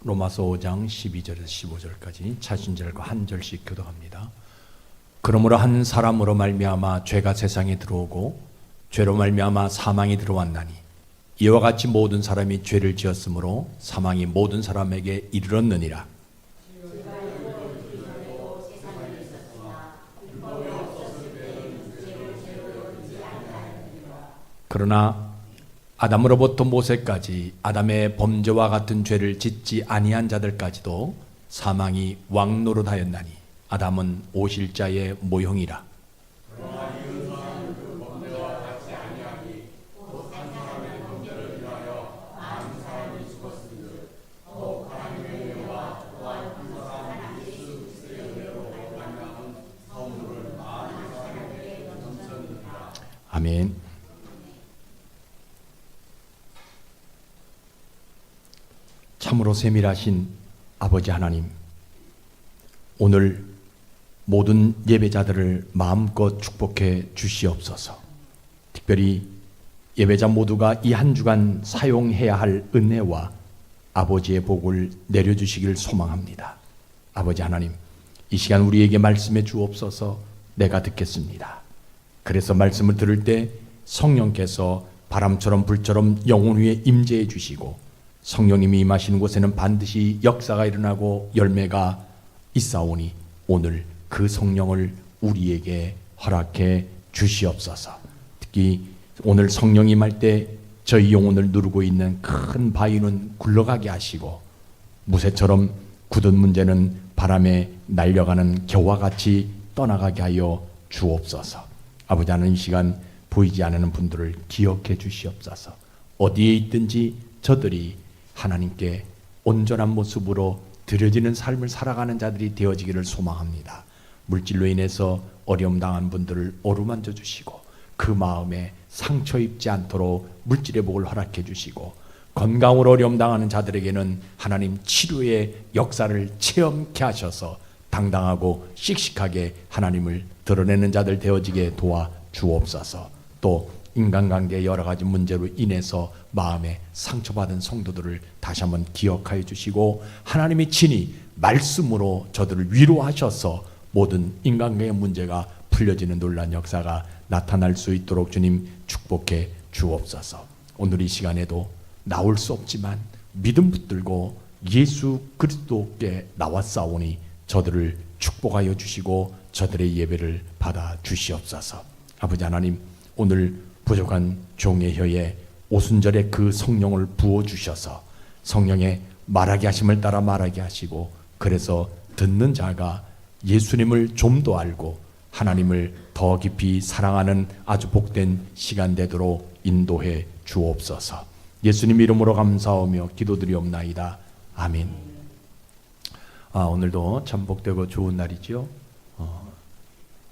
로마서 5장 12절에서 15절까지 차신절과 한 절씩 교독합니다. 그러므로 한 사람으로 말미암아 죄가 세상에 들어오고 죄로 말미암아 사망이 들어왔나니 이와 같이 모든 사람이 죄를 지었으므로 사망이 모든 사람에게 이르렀느니라. 그러나 아담으로부터 모세까지 아담의 범죄와 같은 죄를 짓지 아니한 자들까지도 사망이 왕노릇하였나니 아담은 오실자의 모형이라. 아멘. 참으로 세밀하신 아버지 하나님, 오늘 모든 예배자들을 마음껏 축복해 주시옵소서. 특별히 예배자 모두가 이 한 주간 사용해야 할 은혜와 아버지의 복을 내려주시길 소망합니다. 아버지 하나님, 이 시간 우리에게 말씀해 주옵소서. 내가 듣겠습니다. 그래서 말씀을 들을 때 성령께서 바람처럼 불처럼 영혼 위에 임재해 주시고 성령님이 임하시는 곳에는 반드시 역사가 일어나고 열매가 있사오니 오늘 그 성령을 우리에게 허락해 주시옵소서. 특히 오늘 성령이 임할 때 저희 영혼을 누르고 있는 큰 바위는 굴러가게 하시고 무쇠처럼 굳은 문제는 바람에 날려가는 겨와 같이 떠나가게 하여 주옵소서. 아버지 하나님, 이 시간 보이지 않는 분들을 기억해 주시옵소서. 어디에 있든지 저들이 하나님께 온전한 모습으로 드려지는 삶을 살아가는 자들이 되어지기를 소망합니다. 물질로 인해서 어려움 당한 분들을 어루만져 주시고 그 마음에 상처 입지 않도록 물질의 복을 허락해 주시고 건강으로 어려움 당하는 자들에게는 하나님 치료의 역사를 체험케 하셔서 당당하고 씩씩하게 하나님을 드러내는 자들 되어지게 도와 주옵소서. 또 인간관계의 여러 가지 문제로 인해서 마음에 상처받은 성도들을 다시 한번 기억하여 주시고 하나님이 친히 말씀으로 저들을 위로하셔서 모든 인간관계의 문제가 풀려지는 놀라운 역사가 나타날 수 있도록 주님 축복해 주옵소서. 오늘 이 시간에도 나올 수 없지만 믿음 붙들고 예수 그리스도께 나왔사오니 저들을 축복하여 주시고 저들의 예배를 받아 주시옵소서. 아버지 하나님, 오늘 부족한 종의 혀에 오순절에 그 성령을 부어주셔서 성령의 말하게 하심을 따라 말하게 하시고 그래서 듣는 자가 예수님을 좀 더 알고 하나님을 더 깊이 사랑하는 아주 복된 시간 되도록 인도해 주옵소서. 예수님 이름으로 감사하며 기도드리옵나이다. 아멘. 오늘도 참 복되고 좋은 날이죠.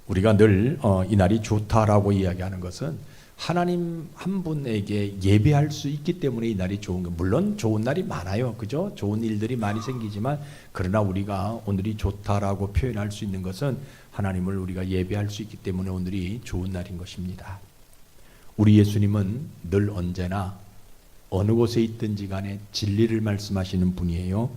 우리가 늘 이 날이 좋다라고 이야기하는 것은 하나님 한 분에게 예배할 수 있기 때문에 이 날이 좋은 거예요. 물론 좋은 날이 많아요. 그죠? 좋은 일들이 많이 생기지만 그러나 우리가 오늘이 좋다라고 표현할 수 있는 것은 하나님을 우리가 예배할 수 있기 때문에 오늘이 좋은 날인 것입니다. 우리 예수님은 늘 언제나 어느 곳에 있든지 간에 진리를 말씀하시는 분이에요.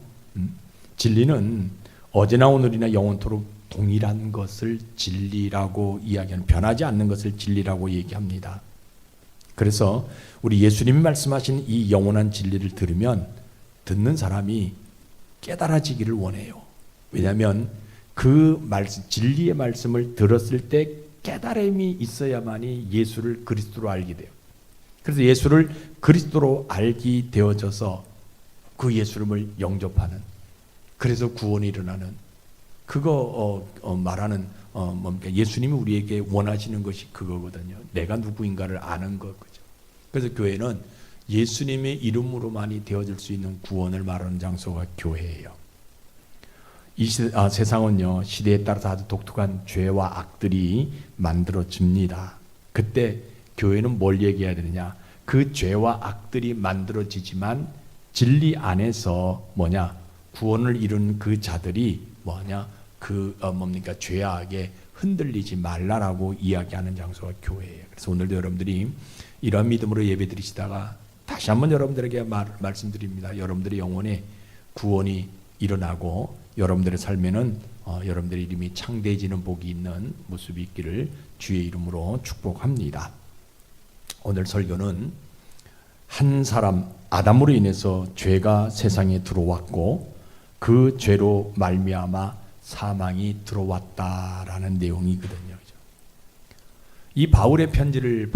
진리는 어제나 오늘이나 영원토록 동일한 것을 진리라고 이야기하는, 변하지 않는 것을 진리라고 얘기합니다. 그래서 우리 예수님이 말씀하신 이 영원한 진리를 들으면 듣는 사람이 깨달아지기를 원해요. 왜냐하면 그 말씀, 진리의 말씀을 들었을 때 깨달음이 있어야만이 예수를 그리스도로 알게 돼요. 그래서 예수를 그리스도로 알게 되어져서 그 예수님을 영접하는, 그래서 구원이 일어나는, 그거 말하는 뭡니까? 예수님이 우리에게 원하시는 것이 그거거든요. 내가 누구인가를 아는 것, 그죠? 그래서 교회는 예수님의 이름으로만이 되어질 수 있는 구원을 말하는 장소가 교회예요. 이 세상은요, 시대에 따라서 아주 독특한 죄와 악들이 만들어집니다. 그때 교회는 뭘 얘기해야 되느냐? 그 죄와 악들이 만들어지지만 진리 안에서 구원을 이룬 그 자들이 뭡니까? 죄악에 흔들리지 말라라고 이야기하는 장소가 교회예요. 그래서 오늘도 여러분들이 이런 믿음으로 예배 드리시다가 다시 한번 여러분들에게 말씀드립니다. 여러분들의 영혼에 구원이 일어나고 여러분들의 삶에는 여러분들의 이름이 창대해지는 복이 있는 모습이 있기를 주의 이름으로 축복합니다. 오늘 설교는 한 사람 아담으로 인해서 죄가 세상에 들어왔고 그 죄로 말미암아 사망이 들어왔다라는 내용이거든요. 이 바울의 편지를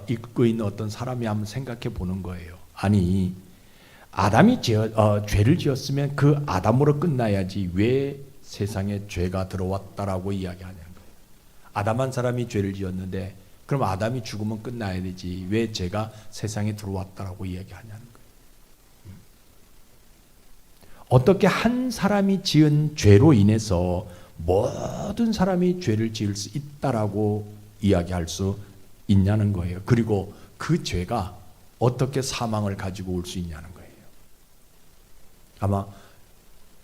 읽고 있는 어떤 사람이 한번 생각해 보는 거예요. 아니, 아담이 죄를 지었으면 그 아담으로 끝나야지 왜 세상에 죄가 들어왔다라고 이야기하냐는 거예요. 아담 한 사람이 죄를 지었는데 그럼 아담이 죽으면 끝나야 되지 왜 죄가 세상에 들어왔다라고 이야기하냐는 거예요. 어떻게 한 사람이 지은 죄로 인해서 모든 사람이 죄를 지을 수 있다라고 이야기할 수 있냐는 거예요. 그리고 그 죄가 어떻게 사망을 가지고 올 수 있냐는 거예요. 아마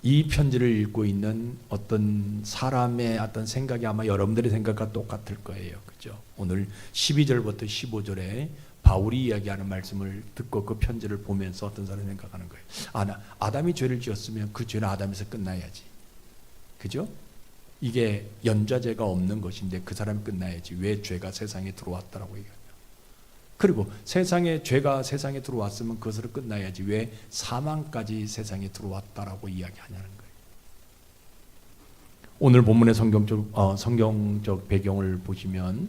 이 편지를 읽고 있는 어떤 사람의 어떤 생각이 아마 여러분들의 생각과 똑같을 거예요. 그죠? 오늘 12절부터 15절에 바울이 이야기하는 말씀을 듣고 그 편지를 보면서 어떤 사람이 생각하는 거예요. 아담이 죄를 지었으면 그 죄는 아담에서 끝나야지. 그죠? 이게 연좌제가 없는 것인데 그 사람이 끝나야지 왜 죄가 세상에 들어왔다라고 얘기하냐. 그리고 죄가 세상에 들어왔으면 그것으로 끝나야지 왜 사망까지 세상에 들어왔다라고 이야기하냐는 거예요. 오늘 본문의 성경적 배경을 보시면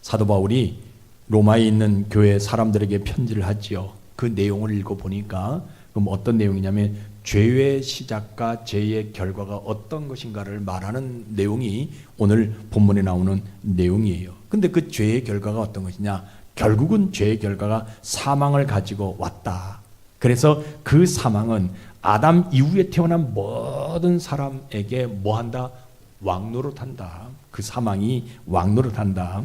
사도 바울이 로마에 있는 교회 사람들에게 편지를 하지요. 그 내용을 읽어보니까 그럼 어떤 내용이냐면 죄의 시작과 죄의 결과가 어떤 것인가를 말하는 내용이 오늘 본문에 나오는 내용이에요. 근데 그 죄의 결과가 어떤 것이냐? 결국은 죄의 결과가 사망을 가지고 왔다. 그래서 그 사망은 아담 이후에 태어난 모든 사람에게 뭐한다? 왕노릇한다. 그 사망이 왕노릇한다.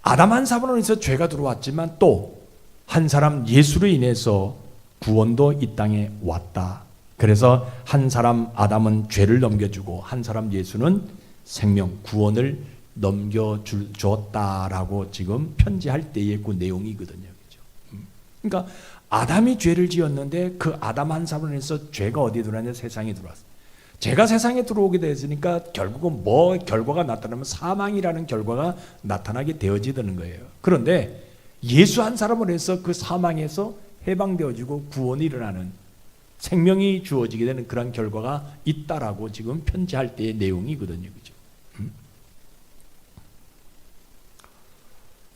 아담 한 사람으로 인해서 죄가 들어왔지만 또 한 사람 예수로 인해서 구원도 이 땅에 왔다. 그래서 한 사람 아담은 죄를 넘겨주고 한 사람 예수는 생명, 구원을 넘겨주었다라고 지금 편지할 때의 그 내용이거든요. 그렇죠? 그러니까 아담이 죄를 지었는데 그 아담 한 사람으로 인해서 죄가 어디에 들어왔냐? 세상에 들어왔어요. 죄가 세상에 들어오게 됐으니까 결국은 뭐 결과가 나타나면 사망이라는 결과가 나타나게 되어지는 거예요. 그런데 예수 한 사람으로 해서 그 사망에서 해방되어지고 구원이 일어나는 생명이 주어지게 되는 그런 결과가 있다라고 지금 편지할 때의 내용이거든요. 그죠?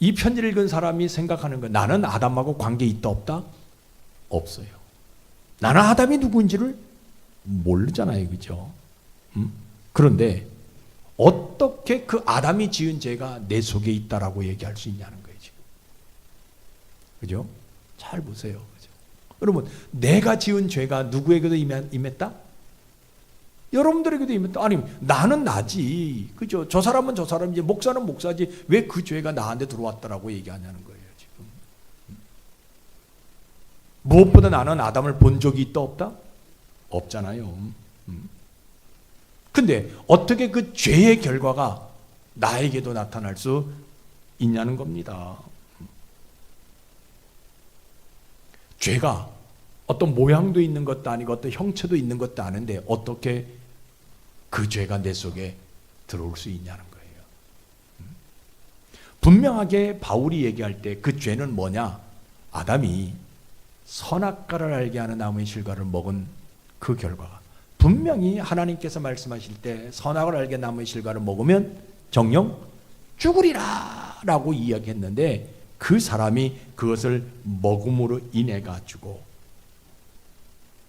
이 편지를 읽은 사람이 생각하는 건 나는 아담하고 관계 있다 없다? 없어요. 나는 아담이 누구인지를 모르잖아요. 그죠? 그런데 어떻게 그 아담이 지은 죄가 내 속에 있다라고 얘기할 수 있냐는 거예요. 지금. 그죠? 잘 보세요. 그죠? 여러분, 내가 지은 죄가 누구에게도 임했다? 여러분들에게도 임했다. 아니, 나는 나지. 그죠? 저 사람은 저 사람이지. 목사는 목사지. 왜 그 죄가 나한테 들어왔다라고 얘기하냐는 거예요. 지금. 무엇보다 나는 아담을 본 적이 있다 없다? 없잖아요. 근데 어떻게 그 죄의 결과가 나에게도 나타날 수 있냐는 겁니다. 죄가 어떤 모양도 있는 것도 아니고 어떤 형체도 있는 것도 아닌데 어떻게 그 죄가 내 속에 들어올 수 있냐는 거예요. 분명하게 바울이 얘기할 때 그 죄는 뭐냐? 아담이 선악과를 알게 하는 나무의 실과를 먹은 그 결과가 분명히 하나님께서 말씀하실 때 선악을 알게 나무의 실과를 먹으면 정령 죽으리라 라고 이야기했는데 그 사람이 그것을 먹음으로 인해 가지고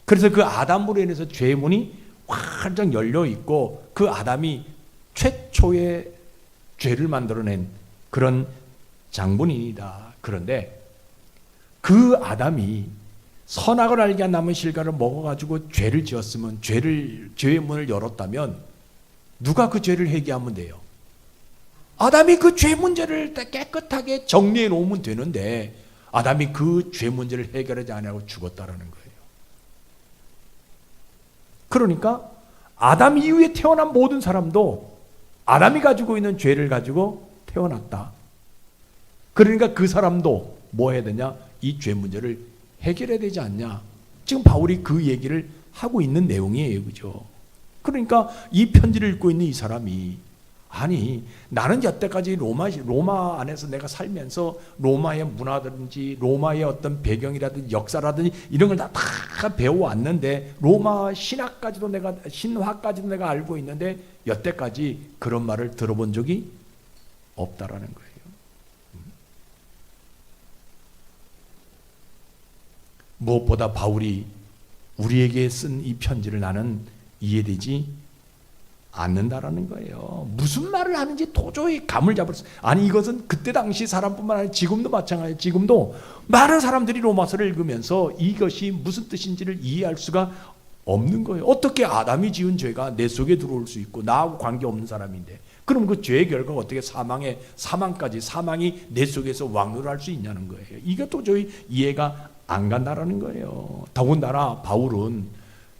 그래서 그 아담으로 인해서 죄의 문이 활짝 열려 있고 그 아담이 최초의 죄를 만들어낸 그런 장본인이다. 그런데 그 아담이 선악을 알게 한 나무의 실과를 먹어가지고 죄를 지었으면 죄의 문을 열었다면 누가 그 죄를 회개하면 돼요? 아담이 그 죄 문제를 깨끗하게 정리해 놓으면 되는데 아담이 그 죄 문제를 해결하지 않고 죽었다라는 거예요. 그러니까 아담 이후에 태어난 모든 사람도 아담이 가지고 있는 죄를 가지고 태어났다. 그러니까 그 사람도 뭐 해야 되냐? 이 죄 문제를 해결해야 되지 않냐. 지금 바울이 그 얘기를 하고 있는 내용이에요. 그죠? 그러니까 이 편지를 읽고 있는 이 사람이, 아니 나는 여태까지 로마 안에서 내가 살면서 로마의 문화든지 로마의 어떤 배경이라든지 역사라든지 이런 걸 다 배워왔는데, 로마 신학까지도 신화까지도 내가 알고 있는데 여태까지 그런 말을 들어본 적이 없다라는 거예요. 무엇보다 바울이 우리에게 쓴 이 편지를 나는 이해되지 않는다라는 거예요. 무슨 말을 하는지 도저히 감을 잡을 수. 아니 이것은 그때 당시 사람뿐만 아니라 지금도 마찬가지예요. 지금도 많은 사람들이 로마서를 읽으면서 이것이 무슨 뜻인지를 이해할 수가 없는 거예요. 어떻게 아담이 지은 죄가 내 속에 들어올 수 있고, 나하고 관계없는 사람인데, 그럼 그 죄의 결과가 어떻게 사망이 내 속에서 왕노를 할 수 있냐는 거예요. 이게 도저히 이해가 안 간다라는 거예요. 더군다나 바울은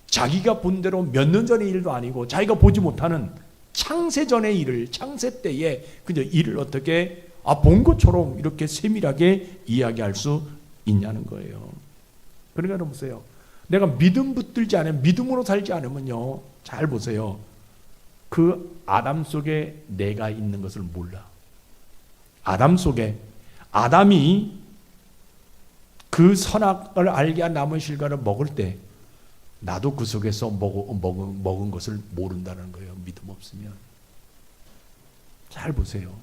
자기가 본 대로 몇 년 전의 일도 아니고 자기가 보지 못하는 창세 전의 일을, 창세 때에 그저 일을 어떻게 본 것처럼 이렇게 세밀하게 이야기할 수 있냐는 거예요. 그러니까 여러분 보세요. 내가 믿음 붙들지 않으면, 믿음으로 살지 않으면요, 잘 보세요. 그 아담 속에 내가 있는 것을 몰라. 아담 속에, 아담이 그 선악을 알게 한 나무 실과를 먹을 때 나도 그 속에서 먹은 것을 모른다는 거예요. 믿음 없으면. 잘 보세요.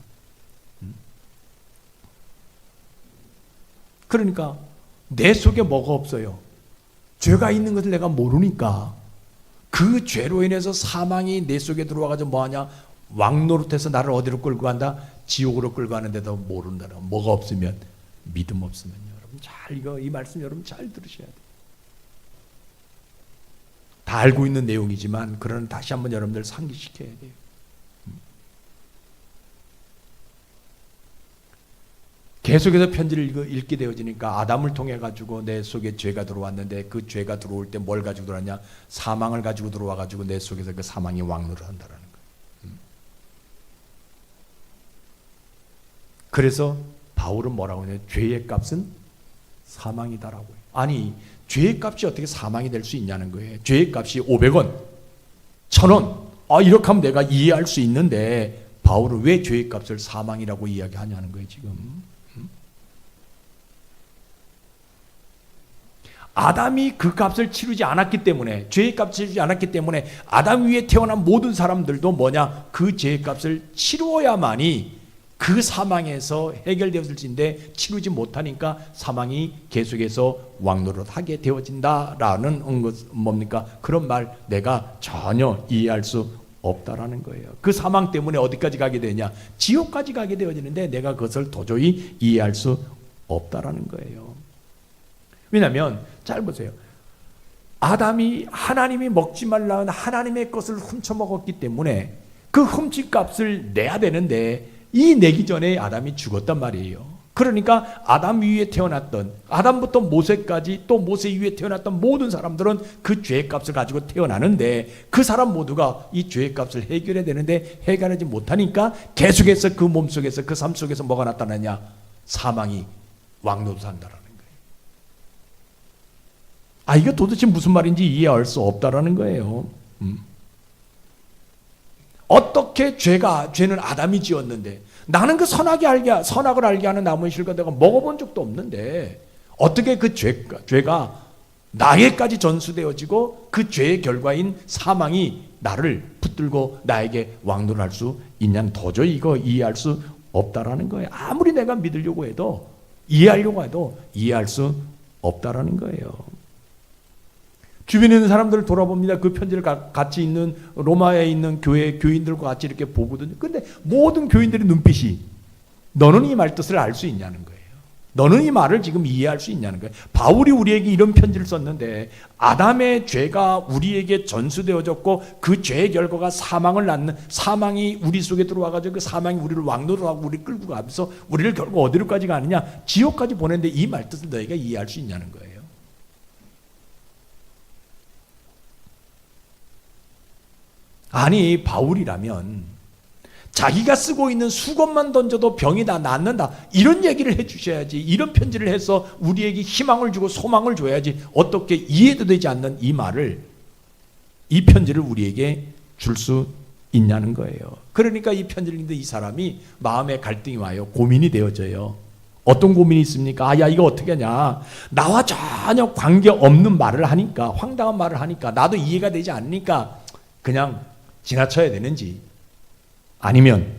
그러니까 내 속에 뭐가 없어요. 죄가 있는 것을 내가 모르니까 그 죄로 인해서 사망이 내 속에 들어와가지고 뭐하냐, 왕노릇해서 나를 어디로 끌고 간다? 지옥으로 끌고 가는데도 모른다는 거. 뭐가 없으면, 믿음 없으면요. 여러분 이 말씀 여러분 잘 들으셔야 돼요. 다 알고 있는 내용이지만 그러나 다시 한번 여러분들 상기시켜야 돼요. 계속해서 편지를 읽게 되어지니까 아담을 통해 가지고 내 속에 죄가 들어왔는데, 그 죄가 들어올 때 뭘 가지고 들어왔냐? 사망을 가지고 들어와 가지고 내 속에서 그 사망이 왕노를 한다라는 거예요. 그래서 바울은 뭐라고 하냐? 죄의 값은 사망이다라고 해요. 아니 죄의 값이 어떻게 사망이 될 수 있냐는 거예요. 죄의 값이 500원, 1000원, 이렇게 하면 내가 이해할 수 있는데 바울은 왜 죄의 값을 사망이라고 이야기하냐는 거예요. 지금 아담이 그 값을 치르지 않았기 때문에, 죄의 값을 치르지 않았기 때문에 아담 위에 태어난 모든 사람들도 뭐냐? 그 죄의 값을 치루어야만이 그 사망에서 해결되었을 텐데 치르지 못하니까 사망이 계속해서 왕노릇하게 되어진다라는 것, 뭡니까? 그런 말 내가 전혀 이해할 수 없다라는 거예요. 그 사망 때문에 어디까지 가게 되냐? 지옥까지 가게 되어지는데 내가 그것을 도저히 이해할 수 없다라는 거예요. 왜냐하면 잘 보세요. 아담이 하나님이 먹지 말라는 하나님의 것을 훔쳐 먹었기 때문에 그 훔친 값을 내야 되는데, 이 내기 전에 아담이 죽었단 말이에요. 그러니까 아담 위에 태어났던, 아담부터 모세까지 또 모세 위에 태어났던 모든 사람들은 그 죄의 값을 가지고 태어나는데, 그 사람 모두가 이 죄의 값을 해결해야 되는데 해결하지 못하니까 계속해서 그 몸속에서, 그 삶 속에서 뭐가 나타나냐? 사망이 왕노릇한다라는 거예요. 이게 도대체 무슨 말인지 이해할 수 없다라는 거예요. 어떻게 죄는 아담이 지었는데, 나는 그 선악을 알게 하는 나무의 실과 내가 먹어본 적도 없는데 어떻게 그 죄가 나에게까지 전수되어지고 그 죄의 결과인 사망이 나를 붙들고 나에게 왕노를 할 수 있냐는, 도저히 이거 이해할 수 없다라는 거예요. 아무리 내가 믿으려고 해도, 이해하려고 해도 이해할 수 없다라는 거예요. 주변에 있는 사람들을 돌아봅니다. 그 편지를 같이 있는 로마에 있는 교인들과 같이 이렇게 보거든요. 근데 모든 교인들의 눈빛이, 너는 이 말 뜻을 알 수 있냐는 거예요. 너는 이 말을 지금 이해할 수 있냐는 거예요. 바울이 우리에게 이런 편지를 썼는데, 아담의 죄가 우리에게 전수되어졌고 그 죄의 결과가 사망을 낳는, 사망이 우리 속에 들어와가지고 그 사망이 우리를 왕노를 하고 우리를 끌고 가면서 우리를 결국 어디로까지 가느냐? 지옥까지 보내는데 이 말 뜻을 너희가 이해할 수 있냐는 거예요. 아니 바울이라면 자기가 쓰고 있는 수건만 던져도 병이 다 낫는다, 이런 얘기를 해주셔야지. 이런 편지를 해서 우리에게 희망을 주고 소망을 줘야지. 어떻게 이해도 되지 않는 이 말을, 이 편지를 우리에게 줄 수 있냐는 거예요. 그러니까 이 편지를 읽는데 이 사람이 마음에 갈등이 와요. 고민이 되어져요. 어떤 고민이 있습니까? 야, 이거 어떻게 하냐. 나와 전혀 관계없는 말을 하니까, 황당한 말을 하니까, 나도 이해가 되지 않으니까 그냥 지나쳐야 되는지, 아니면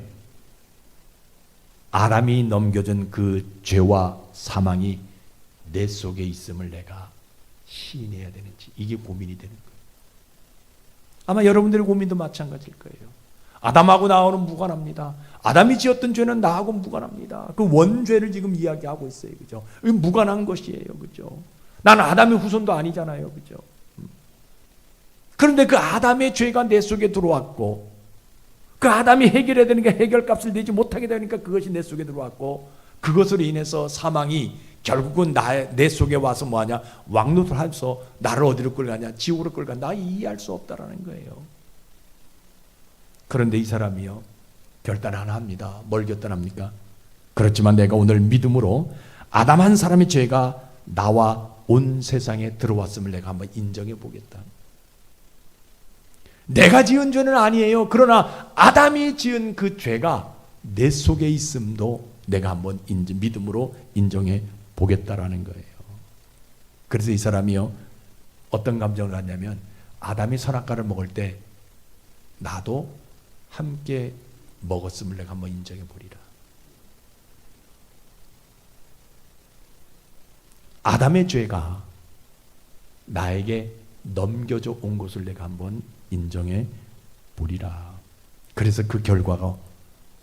아담이 넘겨준 그 죄와 사망이 내 속에 있음을 내가 시인해야 되는지, 이게 고민이 되는 거예요. 아마 여러분들의 고민도 마찬가지일 거예요. 아담하고 나하고는 무관합니다. 아담이 지었던 죄는 나하고 무관합니다. 그 원죄를 지금 이야기하고 있어요. 그죠? 무관한 것이에요. 그죠? 나는 아담의 후손도 아니잖아요. 그죠? 그런데 그 아담의 죄가 내 속에 들어왔고, 그 아담이 해결해야 되는 게 해결값을 내지 못하게 되니까 그것이 내 속에 들어왔고, 그것으로 인해서 사망이 결국은 내 속에 와서 뭐하냐, 왕노를 하면서 나를 어디로 끌가냐, 지옥으로 끌가. 나 이해할 수 없다라는 거예요. 그런데 이 사람이요, 결단 하나 합니다. 뭘 결단합니까? 그렇지만 내가 오늘 믿음으로 아담 한 사람의 죄가 나와 온 세상에 들어왔음을 내가 한번 인정해 보겠다. 내가 지은 죄는 아니에요. 그러나 아담이 지은 그 죄가 내 속에 있음도 내가 한번 믿음으로 인정해 보겠다라는 거예요. 그래서 이 사람이요, 어떤 감정을 갖냐면, 아담이 선악과를 먹을 때 나도 함께 먹었음을 내가 한번 인정해 보리라. 아담의 죄가 나에게 넘겨져 온 것을 내가 한번 인정해 보리라. 그래서 그 결과가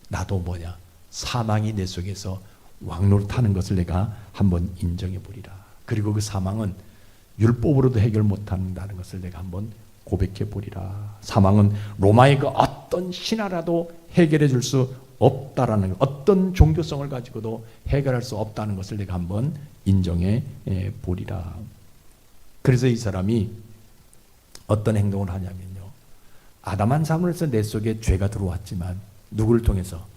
나도 뭐냐, 사망이 내 속에서 왕노릇하는 것을 내가 한번 인정해 보리라. 그리고 그 사망은 율법으로도 해결 못한다는 것을 내가 한번 고백해 보리라. 사망은 로마의 그 어떤 신하라도 해결해 줄 수 없다라는, 어떤 종교성을 가지고도 해결할 수 없다는 것을 내가 한번 인정해 보리라. 그래서 이 사람이 어떤 행동을 하냐면요, 아담 한 사람으로서 내 속에 죄가 들어왔지만 누구를 통해서?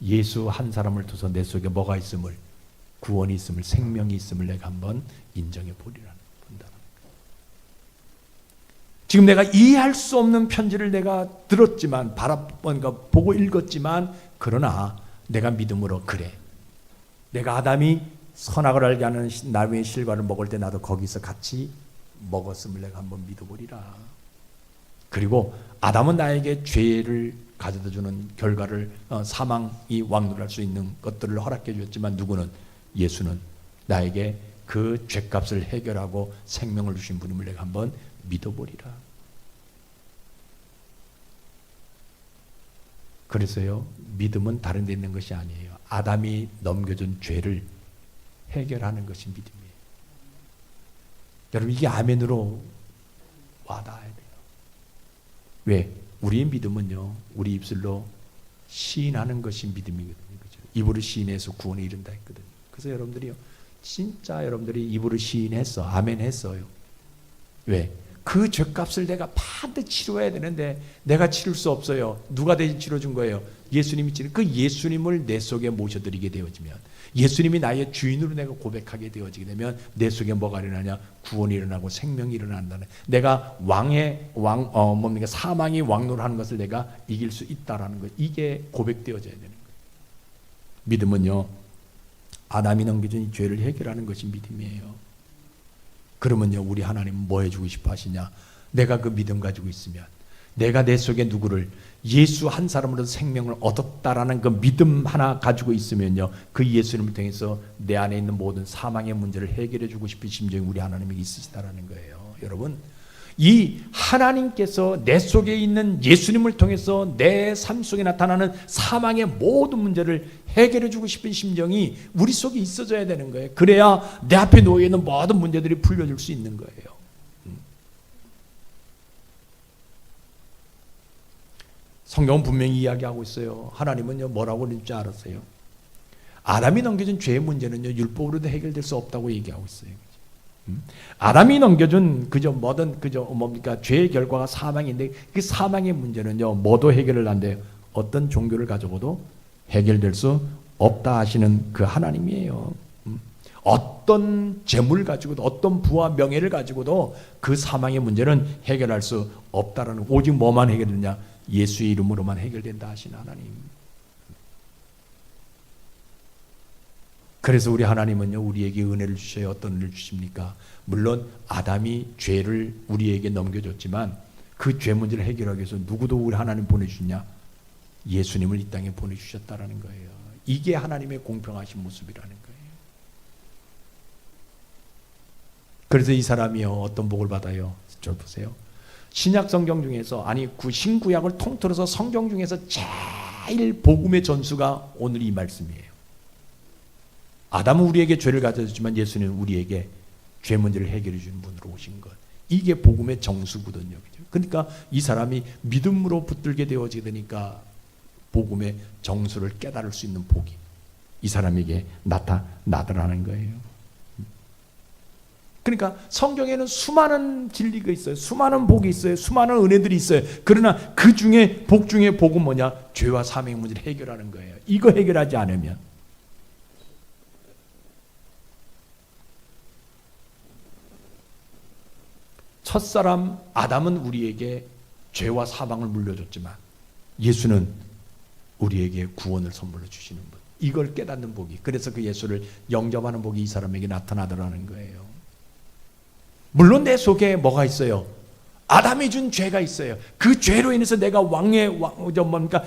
예수 한 사람을 통해서 내 속에 뭐가 있음을, 구원이 있음을, 생명이 있음을 내가 한번 인정해 보리라는 본다. 지금 내가 이해할 수 없는 편지를 내가 들었지만, 보고 읽었지만, 그러나 내가 믿음으로, 그래, 내가 아담이 선악을 알게 하는 나무의 실과를 먹을 때 나도 거기서 같이 먹었음을 내가 한번 믿어보리라. 그리고 아담은 나에게 죄를 가져다주는 결과를, 사망이 왕노할 수 있는 것들을 허락해 주었지만, 누구는? 예수는 나에게 그 죄값을 해결하고 생명을 주신 분임을 내가 한번 믿어보리라. 그래서요, 믿음은 다른 데 있는 것이 아니에요. 아담이 넘겨준 죄를 해결하는 것이 믿음이에요. 여러분, 이게 아멘으로 와닿아야 돼요. 왜? 우리의 믿음은요, 우리 입술로 시인하는 것이 믿음이거든요. 그죠? 입으로 시인해서 구원에 이른다 했거든요. 그래서 여러분들이요, 진짜 여러분들이 입으로 시인했어, 아멘 했어요. 왜? 그 죄값을 내가 반드시 치러야 되는데 내가 치를 수 없어요. 누가 대신 치러준 거예요? 예수님이 치는, 그 예수님을 내 속에 모셔드리게 되어지면, 예수님이 나의 주인으로 내가 고백하게 되어지게 되면 내 속에 뭐가 일어나냐? 구원이 일어나고 생명이 일어난다는, 내가 뭡니까? 사망이 왕노를 하는 것을 내가 이길 수 있다라는 것, 이게 고백되어져야 되는 거예요. 믿음은요, 아담이 넘겨준 이 죄를 해결하는 것이 믿음이에요. 그러면요, 우리 하나님은 뭐 해주고 싶어 하시냐? 내가 그 믿음 가지고 있으면, 내가 내 속에 누구를, 예수 한 사람으로 생명을 얻었다라는 그 믿음 하나 가지고 있으면요, 그 예수님을 통해서 내 안에 있는 모든 사망의 문제를 해결해 주고 싶은 심정이 우리 하나님에게 있으시다라는 거예요. 여러분, 이 하나님께서 내 속에 있는 예수님을 통해서 내 삶 속에 나타나는 사망의 모든 문제를 해결해 주고 싶은 심정이 우리 속에 있어져야 되는 거예요. 그래야 내 앞에 놓여 있는 모든 문제들이 풀려질 수 있는 거예요. 성경은 분명히 이야기하고 있어요. 하나님은요, 뭐라고 그러는 줄 알았어요? 아담이 넘겨준 죄의 문제는요, 율법으로도 해결될 수 없다고 얘기하고 있어요. 아담이 넘겨준 뭡니까? 죄의 결과가 사망인데, 그 사망의 문제는요, 뭐도 해결을 안 돼요? 어떤 종교를 가지고도 해결될 수 없다 하시는 그 하나님이에요. 어떤 재물 가지고도 어떤 부와 명예를 가지고도 그 사망의 문제는 해결할 수 없다라는, 오직 뭐만 해결되느냐? 예수의 이름으로만 해결된다 하시는 하나님. 그래서 우리 하나님은요, 우리에게 은혜를 주셔야 어떤 은혜를 주십니까? 물론 아담이 죄를 우리에게 넘겨줬지만 그 죄 문제를 해결하기 위해서 누구도 우리 하나님 보내주냐? 예수님을 이 땅에 보내주셨다라는 거예요. 이게 하나님의 공평하신 모습이라는 거예요. 그래서 이 사람이요, 어떤 복을 받아요? 저 보세요. 신약 성경 중에서, 아니 신구약을 통틀어서 성경 중에서 제일 복음의 전수가 오늘 이 말씀이에요. 아담은 우리에게 죄를 가져줬지만 예수님은 우리에게 죄 문제를 해결해 주는 분으로 오신 것. 이게 복음의 정수거든요. 그러니까 이 사람이 믿음으로 붙들게 되어지게 되니까 복음의 정수를 깨달을 수 있는 복이 이 사람에게 나타나더라는 거예요. 그러니까 성경에는 수많은 진리가 있어요. 수많은 복이 있어요. 수많은 은혜들이 있어요. 그러나 그 중에 복 중에 복은 뭐냐? 죄와 사망의 문제를 해결하는 거예요. 이거 해결하지 않으면 첫사람 아담은 우리에게 죄와 사망을 물려줬지만 예수는 우리에게 구원을 선물로 주시는 분. 이걸 깨닫는 복이, 그래서 그 예수를 영접하는 복이 이 사람에게 나타나더라는 거예요. 물론 내 속에 뭐가 있어요? 아담이 준 죄가 있어요. 그 죄로 인해서 내가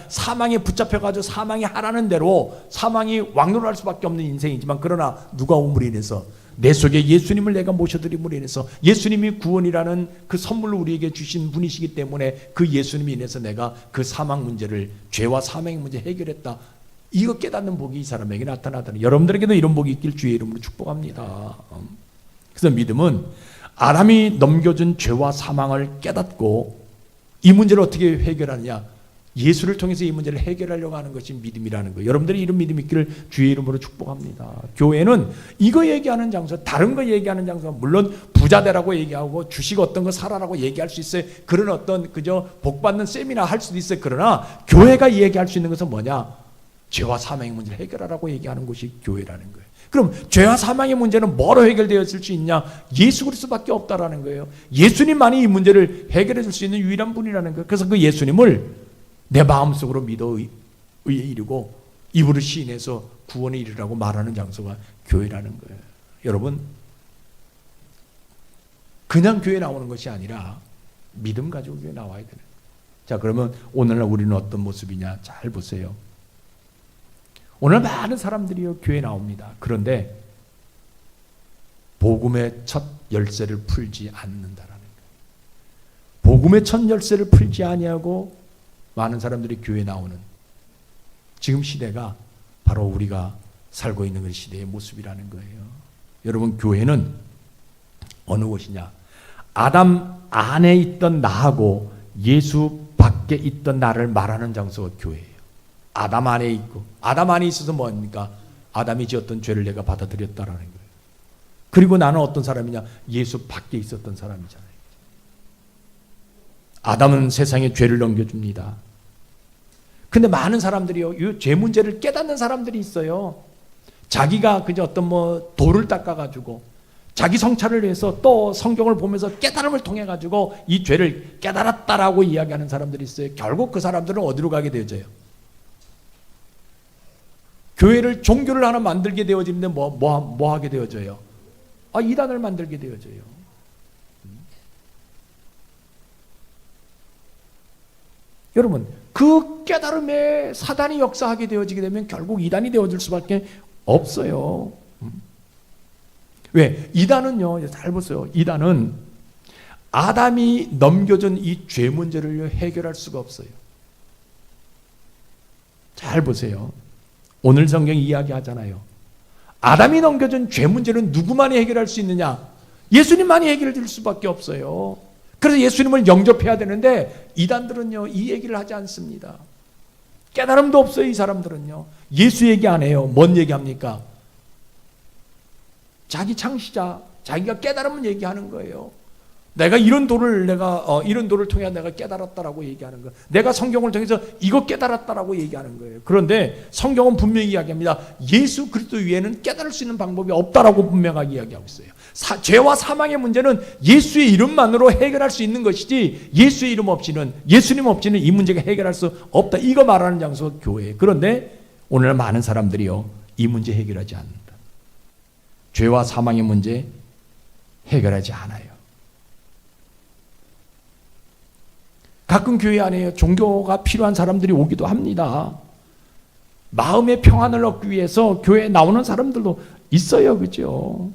사망에 붙잡혀가지고 사망이 하라는 대로 사망이 왕노할 수밖에 없는 인생이지만, 그러나 누가 오므로 인해서 내 속에 예수님을 내가 모셔드림으로 인해서 예수님이 구원이라는 그 선물로 우리에게 주신 분이시기 때문에 그 예수님이 인해서 내가 그 사망 문제를, 죄와 사망의 문제 해결했다. 이거 깨닫는 복이 이 사람에게 나타나다니, 여러분들에게도 이런 복이 있길 주의 이름으로 축복합니다. 그래서 믿음은 아담이 넘겨준 죄와 사망을 깨닫고 이 문제를 어떻게 해결하느냐? 예수를 통해서 이 문제를 해결하려고 하는 것이 믿음이라는 거예요. 여러분들이 이런 믿음이 있기를 주의 이름으로 축복합니다. 교회는 이거 얘기하는 장소, 다른 거 얘기하는 장소, 물론 부자 되라고 얘기하고 주식 어떤 거 사라라고 얘기할 수 있어요. 그런 어떤 그저 복받는 세미나 할 수도 있어요. 그러나 교회가 얘기할 수 있는 것은 뭐냐? 죄와 사망의 문제를 해결하라고 얘기하는 것이 교회라는 거예요. 그럼 죄와 사망의 문제는 뭐로 해결되었을 수 있냐? 예수 그리스도밖에 없다라는 거예요. 예수님만이 이 문제를 해결해 줄 수 있는 유일한 분이라는 거예요. 그래서 그 예수님을 내 마음속으로 믿어 의에 이르고 입으로 시인해서 구원에 이르라고 말하는 장소가 교회라는 거예요. 여러분, 그냥 교회 나오는 것이 아니라 믿음 가지고 교회 나와야 되는 거예요. 자, 그러면 오늘날 우리는 어떤 모습이냐? 잘 보세요. 오늘 많은 사람들이 교회 나옵니다. 그런데 복음의 첫 열쇠를 풀지 않는다라는 거예요. 복음의 첫 열쇠를 풀지 아니하고 많은 사람들이 교회 나오는 지금 시대가 바로 우리가 살고 있는 그 시대의 모습이라는 거예요. 여러분, 교회는 어느 곳이냐? 아담 안에 있던 나하고 예수 밖에 있던 나를 말하는 장소가 교회예요. 아담 안에 있고, 아담 안에 있어서 뭡니까? 아담이 지었던 죄를 내가 받아들였다라는 거예요. 그리고 나는 어떤 사람이냐? 예수 밖에 있었던 사람이잖아요. 아담은 세상에 죄를 넘겨줍니다. 근데 많은 사람들이요, 이 죄 문제를 깨닫는 사람들이 있어요. 자기가 그저 어떤 돌을 닦아가지고 자기 성찰을 위해서 또 성경을 보면서 깨달음을 통해 가지고 이 죄를 깨달았다라고 이야기하는 사람들이 있어요. 결국 그 사람들은 어디로 가게 되어져요? 교회를, 종교를 하나 만들게 되어지는데 뭐 하게 되어져요? 이단을 만들게 되어져요. 여러분, 그 깨달음에 사단이 역사하게 되어지게 되면 결국 이단이 되어질 수밖에 없어요. 왜? 이단은요, 잘 보세요. 이단은 아담이 넘겨준 이 죄 문제를 해결할 수가 없어요. 잘 보세요. 오늘 성경이 이야기하잖아요. 아담이 넘겨준 죄 문제는 누구만이 해결할 수 있느냐? 예수님만이 해결해 줄 수밖에 없어요. 그래서 예수님을 영접해야 되는데 이단들은요, 이 얘기를 하지 않습니다. 깨달음도 없어요. 이 사람들은요. 예수 얘기 안 해요. 뭔 얘기합니까? 자기 창시자, 자기가 깨달음은 얘기하는 거예요. 내가 이런 도를 통해 내가 깨달았다라고 얘기하는 거예요. 내가 성경을 통해서 이거 깨달았다라고 얘기하는 거예요. 그런데 성경은 분명히 이야기합니다. 예수 그리스도 위에는 깨달을 수 있는 방법이 없다라고 분명하게 이야기하고 있어요. 죄와 사망의 문제는 예수의 이름만으로 해결할 수 있는 것이지 예수의 이름 없이는, 예수님 없이는 이 문제가 해결할 수 없다. 이거 말하는 장소가 교회예요. 그런데 오늘날 많은 사람들이요, 이 문제 해결하지 않는다. 죄와 사망의 문제 해결하지 않아요. 가끔 교회 안에 종교가 필요한 사람들이 오기도 합니다. 마음의 평안을 얻기 위해서 교회에 나오는 사람들도 있어요. 그죠?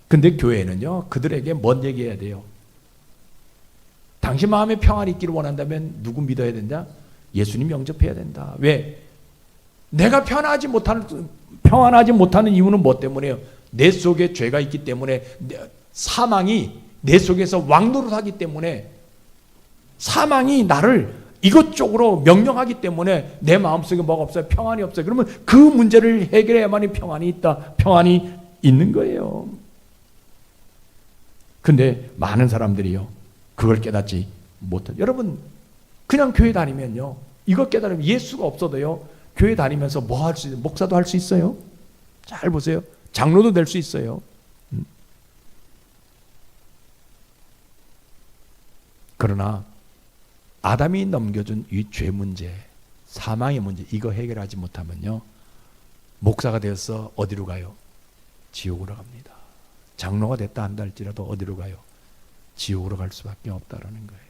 근데 교회는요, 그들에게 뭔 얘기해야 돼요? 당신 마음에 평안이 있기를 원한다면 누구 믿어야 된다? 예수님 영접해야 된다. 왜? 내가 평안하지 못하는 이유는 뭐 때문에요? 내 속에 죄가 있기 때문에, 사망이 내 속에서 왕노릇하기 때문에, 사망이 나를 이것쪽으로 명령하기 때문에 내 마음속에 뭐가 없어요? 평안이 없어요. 그러면 그 문제를 해결해야만이 평안이 있다. 평안이 있는 거예요. 근데 많은 사람들이요, 그걸 깨닫지 못해요. 여러분, 그냥 교회 다니면요, 이거 깨달으면 예수가 없어도요, 교회 다니면서 뭐 할 수 있어요? 목사도 할 수 있어요. 잘 보세요. 장로도 될 수 있어요. 그러나 아담이 넘겨준 이 죄 문제, 사망의 문제, 이거 해결하지 못하면요, 목사가 되어서 어디로 가요? 지옥으로 갑니다. 장로가 됐다 한다 할지라도 어디로 가요? 지옥으로 갈 수밖에 없다라는 거예요.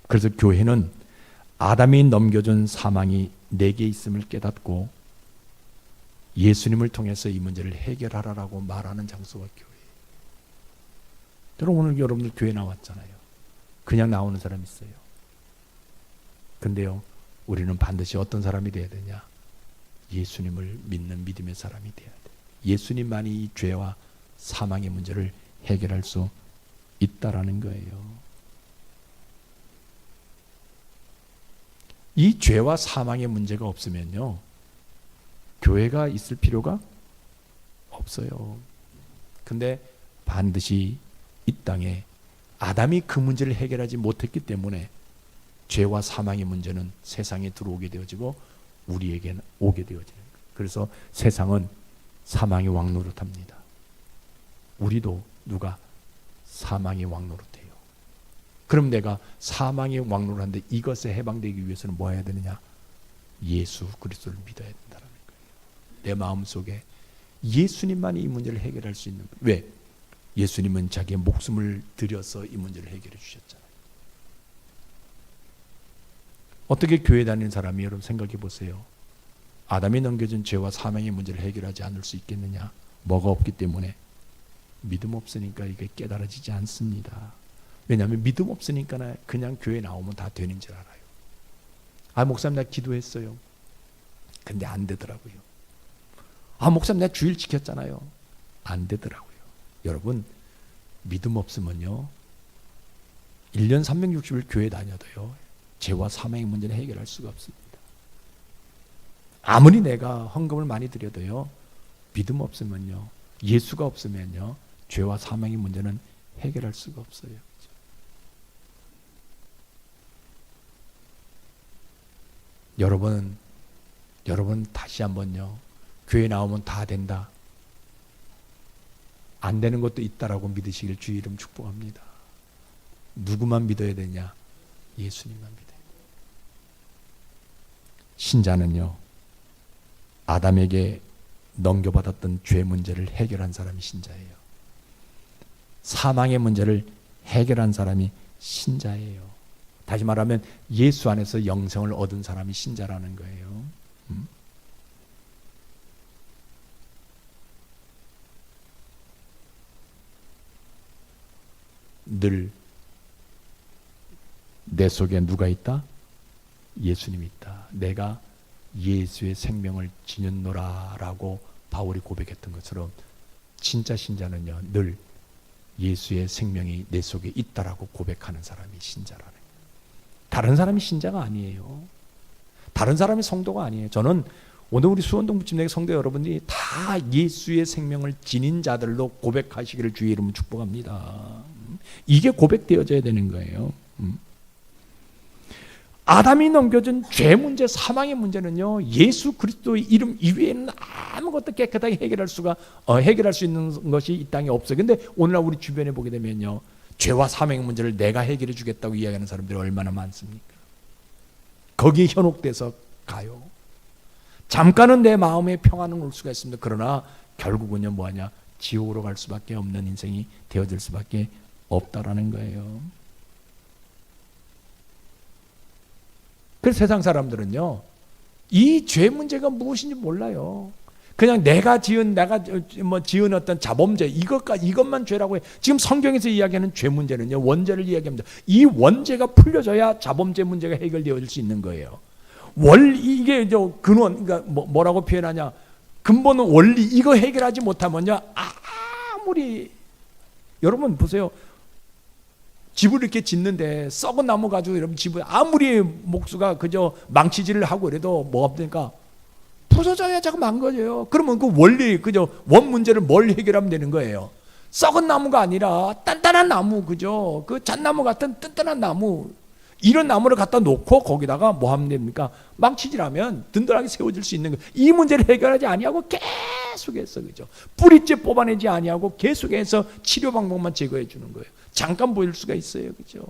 그래서 교회는 아담이 넘겨준 사망이 내게 있음을 깨닫고 예수님을 통해서 이 문제를 해결하라라고 말하는 장소가 교회예요. 오늘 여러분들 교회 나왔잖아요. 그냥 나오는 사람 있어요. 근데요, 우리는 반드시 어떤 사람이 돼야 되냐? 예수님을 믿는 믿음의 사람이 돼야 돼. 예수님만이 이 죄와 사망의 문제를 해결할 수 있다라는 거예요. 이 죄와 사망의 문제가 없으면요, 교회가 있을 필요가 없어요. 근데 반드시 이 땅에 아담이 그 문제를 해결하지 못했기 때문에 죄와 사망의 문제는 세상에 들어오게 되어지고 우리에게는 오게 되어지는 거예요. 그래서 세상은 사망의 왕노릇합니다. 우리도 누가 사망의 왕노릇해요. 그럼 내가 사망의 왕노릇한데 이것에 해방되기 위해서는 뭐 해야 되느냐? 예수 그리스도를 믿어야 된다는 거예요. 내 마음속에 예수님만이 이 문제를 해결할 수 있는 거예요. 왜? 예수님은 자기의 목숨을 들여서 이 문제를 해결해 주셨잖아요. 어떻게 교회 다니는 사람이, 여러분 생각해 보세요. 아담이 넘겨준 죄와 사망의 문제를 해결하지 않을 수 있겠느냐? 뭐가 없기 때문에? 믿음 없으니까 이게 깨달아지지 않습니다. 왜냐하면 믿음 없으니까 그냥 교회 나오면 다 되는 줄 알아요. 아, 목사님 나 기도했어요. 근데 안 되더라고요. 아, 목사님 나 주일 지켰잖아요. 안 되더라고요. 여러분, 믿음 없으면요, 1년 360일 교회 다녀도요, 죄와 사망의 문제는 해결할 수가 없습니다. 아무리 내가 헌금을 많이 드려도요, 믿음 없으면요, 예수가 없으면요, 죄와 사망의 문제는 해결할 수가 없어요. 여러분 다시 한번요, 교회 나오면 다 된다, 안 되는 것도 있다라고 믿으시길 주의 이름 축복합니다. 누구만 믿어야 되냐? 예수님만 믿어야 돼요. 신자는요, 아담에게 넘겨받았던 죄 문제를 해결한 사람이 신자예요. 사망의 문제를 해결한 사람이 신자예요. 다시 말하면 예수 안에서 영생을 얻은 사람이 신자라는 거예요. 늘 내 속에 누가 있다? 예수님이 있다. 내가 예수의 생명을 지녔노라 라고 바울이 고백했던 것처럼 진짜 신자는요, 늘 예수의 생명이 내 속에 있다라고 고백하는 사람이 신자라는 거예요. 다른 사람이 신자가 아니에요. 다른 사람이 성도가 아니에요. 저는 오늘 우리 수원동 부침내 성도 여러분들이 다 예수의 생명을 지닌 자들로 고백하시기를 주의 이름으로 축복합니다. 이게 고백되어져야 되는 거예요. 아담이 넘겨준 죄 문제, 사망의 문제는요, 예수 그리스도의 이름 이외에는 아무것도 깨끗하게 해결할 수 있는 것이 이 땅에 없어요. 근데 오늘날 우리 주변에 보게 되면요, 죄와 사망의 문제를 내가 해결해 주겠다고 이야기하는 사람들이 얼마나 많습니까? 거기에 현혹돼서 가요. 잠깐은 내 마음에 평안은 올 수가 있습니다. 그러나 결국은요, 뭐하냐? 지옥으로 갈 수밖에 없는 인생이 되어질 수밖에 없다라는 거예요. 그래서 세상 사람들은요, 이 죄 문제가 무엇인지 몰라요. 그냥 내가 지은 어떤 자범죄, 이것만 죄라고 해. 지금 성경에서 이야기하는 죄 문제는요, 원죄를 이야기합니다. 이 원죄가 풀려져야 자범죄 문제가 해결되어질 수 있는 거예요. 이게 근원, 그러니까 뭐라고 표현하냐? 근본은 원리, 이거 해결하지 못하면요, 아무리, 여러분 보세요. 집을 이렇게 짓는데 썩은 나무 가지고 여러분 집을 아무리 목수가 그저 망치질을 하고 그래도 뭐가 됩니까? 부서져야 자꾸 망가져요. 그러면 그 원리, 그저 원 문제를 뭘 해결하면 되는 거예요? 썩은 나무가 아니라 단단한 나무, 그죠? 그 잣나무 같은 튼튼한 나무, 이런 나무를 갖다 놓고 거기다가 뭐 하면 됩니까? 망치질하면 든든하게 세워질 수 있는 거예요. 이 문제를 해결하지 아니하고 계속해서, 그죠? 뿌리째 뽑아내지 아니하고 계속해서 치료 방법만 제거해 주는 거예요. 잠깐 보일 수가 있어요, 그죠?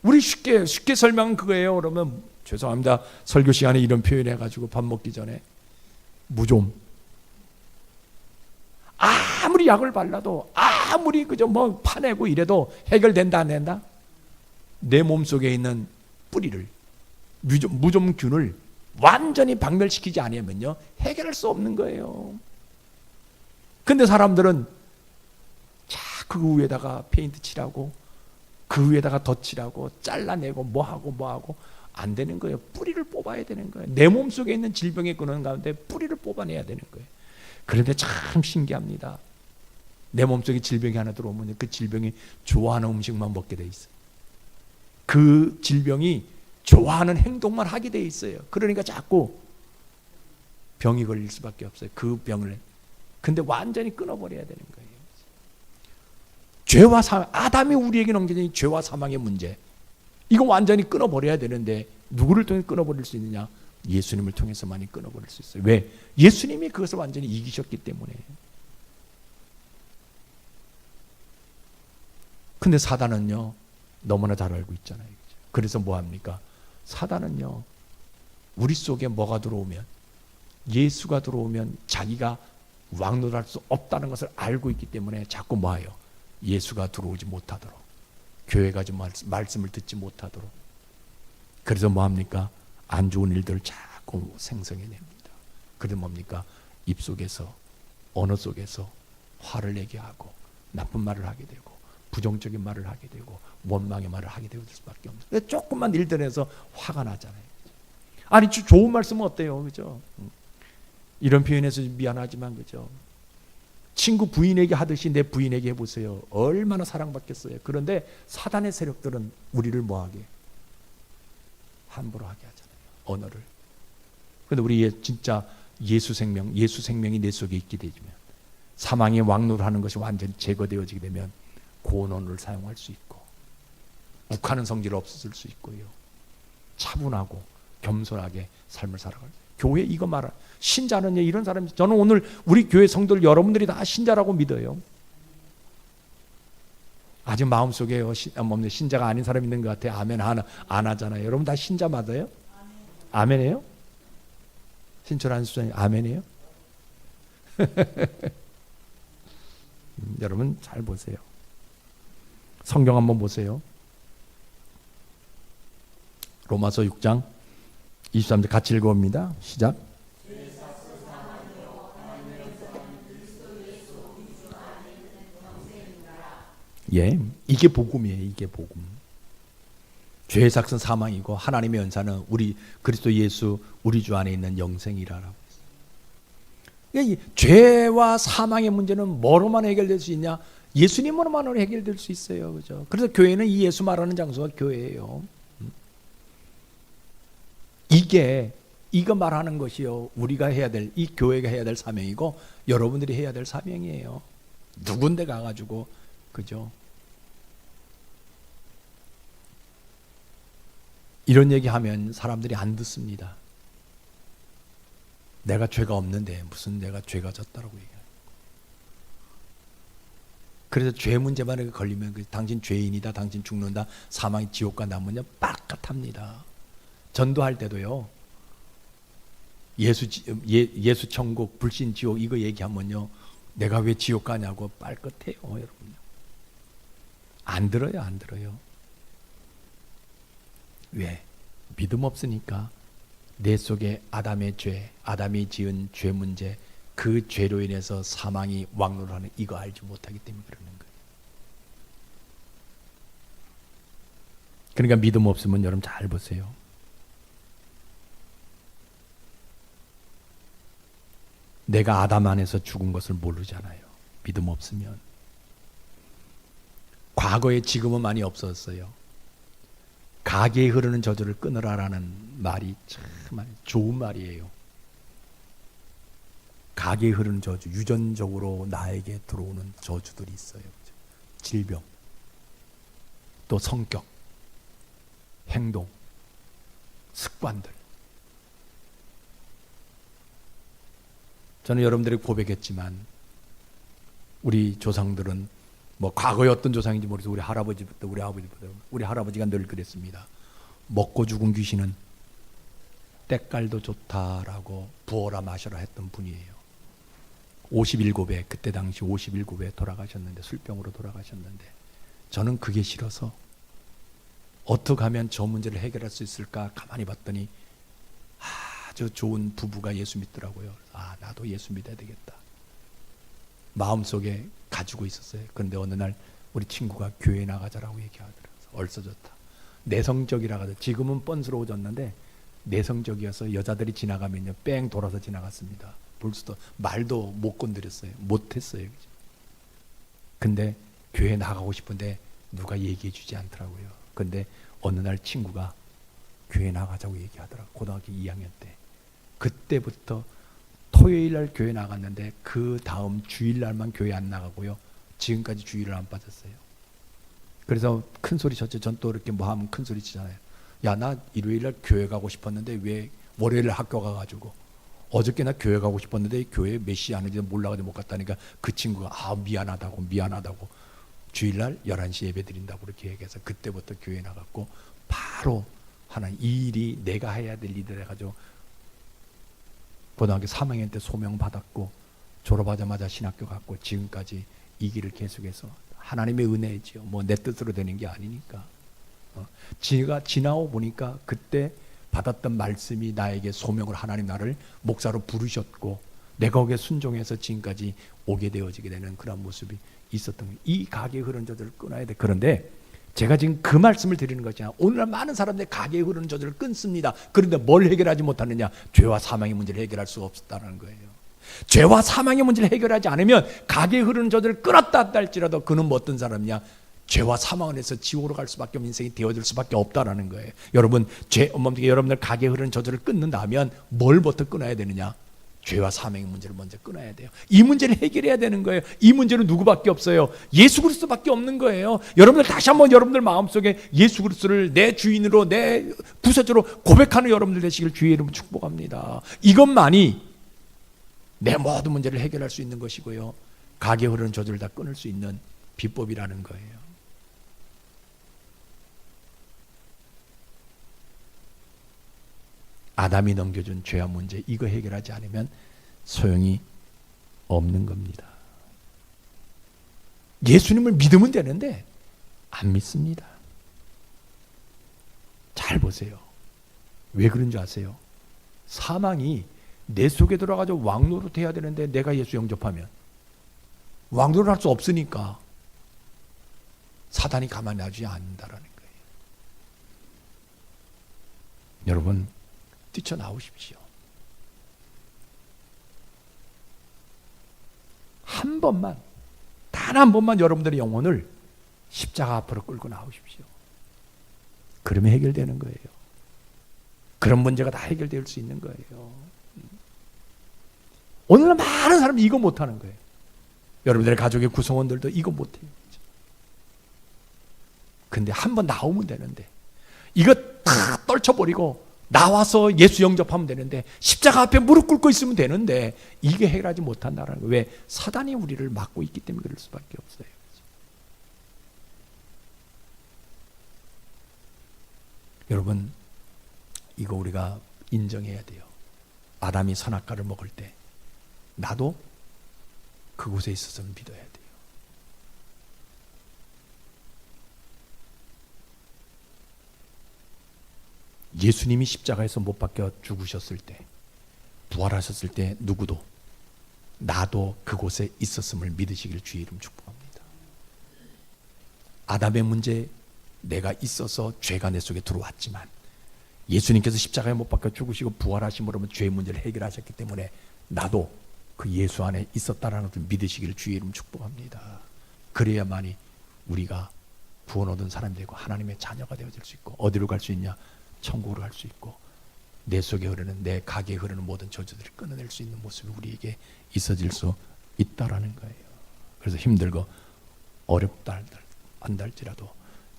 우리 쉽게 설명은 그거예요. 그러면 죄송합니다. 설교 시간에 이런 표현해가지고 밥 먹기 전에 무좀. 아무리 약을 발라도 아무리 그저 뭐 파내고 이래도 해결된다 안 된다? 내 몸속에 있는 뿌리를 무좀균을 완전히 박멸시키지 않으면요, 해결할 수 없는 거예요. 근데 사람들은 자꾸 그 위에다가 페인트 칠하고 그 위에다가 덧칠하고 잘라내고 뭐하고 안 되는 거예요. 뿌리를 뽑아야 되는 거예요. 내 몸속에 있는 질병의 근원 가운데 뿌리를 뽑아내야 되는 거예요. 그런데 참 신기합니다. 내 몸속에 질병이 하나 들어오면 그 질병이 좋아하는 음식만 먹게 돼 있어요. 그 질병이 좋아하는 행동만 하게 돼 있어요. 그러니까 자꾸 병이 걸릴 수밖에 없어요. 그 병을. 근데 완전히 끊어버려야 되는 거예요. 죄와 사망, 아담이 우리에게 넘겨진 죄와 사망의 문제, 이거 완전히 끊어버려야 되는데 누구를 통해 끊어버릴 수 있느냐? 예수님을 통해서만이 끊어버릴 수 있어요. 왜? 예수님이 그것을 완전히 이기셨기 때문에. 근데 사단은요, 너무나 잘 알고 있잖아요. 그래서 뭐합니까? 사단은요, 우리 속에 뭐가 들어오면, 예수가 들어오면 자기가 왕노할 수 없다는 것을 알고 있기 때문에 자꾸 뭐해요? 예수가 들어오지 못하도록, 교회가 좀 말씀을 듣지 못하도록. 그래서 뭐합니까? 안 좋은 일들을 자꾸 생성해냅니다. 그래서 뭡니까? 입속에서, 언어 속에서 화를 내게 하고 나쁜 말을 하게 되고 부정적인 말을 하게 되고 원망의 말을 하게 될 수밖에 없어요. 조금만 일들에서 화가 나잖아요. 아니 좋은 말씀은 어때요? 그죠? 이런 표현에서 미안하지만, 그죠? 친구 부인에게 하듯이 내 부인에게 해보세요. 얼마나 사랑받겠어요. 그런데 사단의 세력들은 우리를 뭐하게? 함부로 하게 하잖아요. 언어를. 그런데 우리 진짜 예수 생명이 내 속에 있게 되면, 사망의 왕노를 하는 것이 완전히 제거되어지게 되면 고운 언어를 사용할 수 있고, 욱하는 성질 없을 수 있고요, 차분하고 겸손하게 삶을 살아갈. 교회 이거 말아. 신자는 이런 사람이, 저는 오늘 우리 교회 성도들 여러분들이 다 신자라고 믿어요. 아직 마음속에 신자가 아닌 사람 있는 것 같아요. 아멘 안 하잖아요. 여러분 다 신자 맞아요? 아멘이에요? 신철한 수장님 아멘이에요? 여러분 잘 보세요. 성경 한번 보세요. 로마서 6장 23절 같이 읽어봅니다. 시작. 예, 이게 복음이에요. 이게 복음. 죄의 삭은 사망이고 하나님의 연사는 우리 그리스도 예수 우리 주 안에 있는 영생이라라고. 그러니까 죄와 사망의 문제는 뭐로만 해결될 수 있냐? 예수님으로만 해결될 수 있어요. 그죠? 그래서 교회는 이 예수 말하는 장소가 교회예요. 이게 이거 말하는 것이요, 우리가 해야 될, 이 교회가 해야 될 사명이고 여러분들이 해야 될 사명이에요. 누군데 가가지고, 그죠? 이런 얘기하면 사람들이 안 듣습니다. 내가 죄가 없는데 무슨 내가 죄가 졌다라고 얘기해요. 그래서 죄 문제만 걸리면 당신 죄인이다, 당신 죽는다, 사망의 지옥과 남으냐 빡같합니다. 전도할 때도요, 예수 천국, 불신 지옥 이거 얘기하면요, 내가 왜 지옥 가냐고 빨끗해요, 여러분요. 안 들어요, 안 들어요. 왜? 믿음 없으니까 내 속에 아담의 죄, 아담이 지은 죄 문제, 그 죄로 인해서 사망이 왕노하는 이거 알지 못하기 때문에 그러는 거예요. 그러니까 믿음 없으면 여러분 잘 보세요. 내가 아담 안에서 죽은 것을 모르잖아요. 믿음 없으면. 과거에 지금은 많이 없었어요. 가게에 흐르는 저주를 끊으라라는 말이 참 좋은 말이에요. 가게에 흐르는 저주, 유전적으로 나에게 들어오는 저주들이 있어요. 질병, 또 성격, 행동, 습관들. 저는 여러분들에게 고백했지만 우리 조상들은 뭐 과거에 어떤 조상인지 모르겠어요. 우리 할아버지부터 우리 아버지부터 우리 할아버지가 늘 그랬습니다. 먹고 죽은 귀신은 때깔도 좋다라고 부어라 마셔라 했던 분이에요. 57에 그때 당시 57에 돌아가셨는데, 술병으로 돌아가셨는데, 저는 그게 싫어서 어떻게 하면 저 문제를 해결할 수 있을까 가만히 봤더니 아주 좋은 부부가 예수 믿더라고요. 아, 나도 예수 믿어야 되겠다 마음속에 가지고 있었어요. 그런데 어느 날 우리 친구가 교회 나가자라고 얘기하더라고요. 얼싸졌다. 내성적이라고. 지금은 뻔스러워졌는데 내성적이어서 여자들이 지나가면요 뺑 돌아서 지나갔습니다. 볼수도 말도 못 건드렸어요. 못했어요. 근데 교회 나가고 싶은데 누가 얘기해 주지 않더라고요. 근데 어느 날 친구가 교회 나가자고 얘기하더라고요. 고등학교 2학년 때. 그때부터 토요일 날 교회 나갔는데 그 다음 주일 날만 교회 안 나가고요. 지금까지 주일을 안 빠졌어요. 그래서 큰 소리 쳤죠. 전 또 이렇게 뭐 하면 큰 소리 치잖아요. 야, 나 일요일 날 교회 가고 싶었는데 왜 월요일 날 학교 가가지고, 어저께 나 교회 가고 싶었는데 교회 몇 시 하는지 몰라가지고 못 갔다니까 그 친구가 미안하다고 주일날 11시 예배 드린다고 그렇게 얘기해서 그때부터 교회 나갔고, 바로 하나님 이 일이 내가 해야 될 일을 해가지고 고등학교 3학년 때 소명 받았고 졸업하자마자 신학교 갔고 지금까지 이 길을 계속해서 하나님의 은혜지요. 뭐 내 뜻으로 되는 게 아니니까. 제가 지나고 보니까 그때 받았던 말씀이 나에게 소명을, 하나님 나를 목사로 부르셨고 내가 거기에 순종해서 지금까지 오게 되어지게 되는 그런 모습이 있었던 거예요. 이 가게에 흐르는 저주를 끊어야 돼. 그런데 제가 지금 그 말씀을 드리는 거잖아요. 오늘날 많은 사람들이 가게에 흐르는 저주를 끊습니다. 그런데 뭘 해결하지 못하느냐? 죄와 사망의 문제를 해결할 수가 없었다는 거예요. 죄와 사망의 문제를 해결하지 않으면 가게에 흐르는 저주를 끊었다 할지라도 그는 뭐 어떤 사람이냐? 죄와 사망을 해서 지옥으로 갈 수밖에 없는 인생이 되어질 수밖에 없다라는 거예요. 여러분, 여러분들 가게에 흐르는 저주를 끊는다면 뭘부터 끊어야 되느냐? 죄와 사망의 문제를 먼저 끊어야 돼요. 이 문제를 해결해야 되는 거예요. 이 문제는 누구밖에 없어요? 예수 그리스도밖에 없는 거예요. 여러분들 다시 한번 여러분들 마음속에 예수 그리스도를 내 주인으로, 내 구세주로 고백하는 여러분들 되시길 주의 이름으로 축복합니다. 이것만이 내 모든 문제를 해결할 수 있는 것이고요, 가게에 흐르는 저주를 다 끊을 수 있는 비법이라는 거예요. 아담이 넘겨준 죄와 문제, 이거 해결하지 않으면 소용이 없는 겁니다. 예수님을 믿으면 되는데 안 믿습니다. 잘 보세요. 왜 그런 줄 아세요? 사망이 내 속에 들어가서 왕노릇 해야 되는데 내가 예수 영접하면 왕노릇 할 수 없으니까 사단이 가만히 놔주지 않는다라는 거예요. 여러분, 뛰쳐나오십시오. 한 번만, 단 한 번만 여러분들의 영혼을 십자가 앞으로 끌고 나오십시오. 그러면 해결되는 거예요. 그런 문제가 다 해결될 수 있는 거예요. 오늘날 많은 사람이 이거 못하는 거예요. 여러분들의 가족의 구성원들도 이거 못해요. 근데 한번 나오면 되는데 이거 다 떨쳐버리고 나와서 예수 영접하면 되는데 십자가 앞에 무릎 꿇고 있으면 되는데 이게 해결하지 못한다는 거예요. 왜? 사단이 우리를 막고 있기 때문에 그럴 수밖에 없어요. 여러분, 이거 우리가 인정해야 돼요. 아담이 선악과를 먹을 때 나도 그곳에 있어서 믿어야 돼요. 예수님이 십자가에서 못 박혀 죽으셨을 때, 부활하셨을 때 누구도 나도 그곳에 있었음을 믿으시길 주의 이름 축복합니다. 아담의 문제, 내가 있어서 죄가 내 속에 들어왔지만 예수님께서 십자가에 못 박혀 죽으시고 부활하심으로 죄의 문제를 해결하셨기 때문에 나도 그 예수 안에 있었다라는 것을 믿으시기를 주의 이름 축복합니다. 그래야만이 우리가 구원 얻은 사람이 되고 하나님의 자녀가 되어질 수 있고 어디로 갈 수 있냐? 천국으로 갈 수 있고 내 속에 흐르는, 내 가게에 흐르는 모든 저주들을 끊어낼 수 있는 모습이 우리에게 있어질 수 있다라는 거예요. 그래서 힘들고 어렵다 한달지라도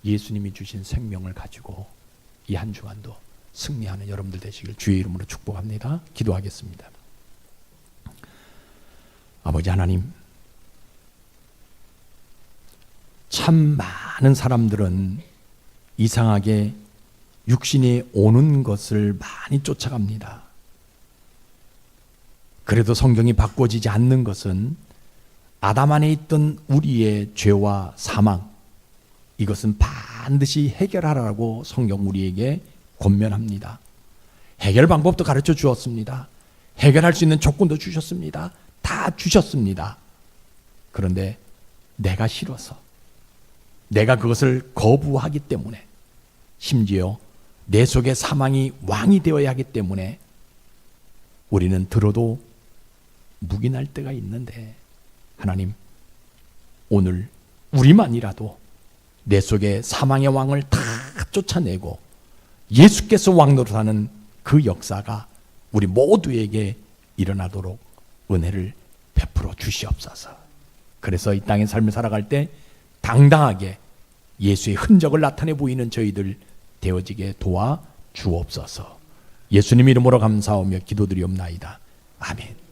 예수님이 주신 생명을 가지고 이 한 주간도 승리하는 여러분들 되시길 주의 이름으로 축복합니다. 기도하겠습니다. 아버지 하나님, 참 많은 사람들은 이상하게 육신이 오는 것을 많이 쫓아갑니다. 그래도 성경이 바꿔지지 않는 것은 아담 안에 있던 우리의 죄와 사망, 이것은 반드시 해결하라고 성경 우리에게 권면합니다. 해결 방법도 가르쳐 주었습니다. 해결할 수 있는 조건도 주셨습니다. 다 주셨습니다. 그런데 내가 싫어서, 내가 그것을 거부하기 때문에, 심지어 내 속에 사망이 왕이 되어야 하기 때문에 우리는 들어도 묵인할 때가 있는데, 하나님, 오늘 우리만이라도 내 속에 사망의 왕을 다 쫓아내고 예수께서 왕 노릇하는 그 역사가 우리 모두에게 일어나도록 은혜를 베풀어 주시옵소서. 그래서 이 땅의 삶을 살아갈 때 당당하게 예수의 흔적을 나타내 보이는 저희들 되어지게 도와 주옵소서. 예수님 이름으로 감사하며 기도드리옵나이다. 아멘.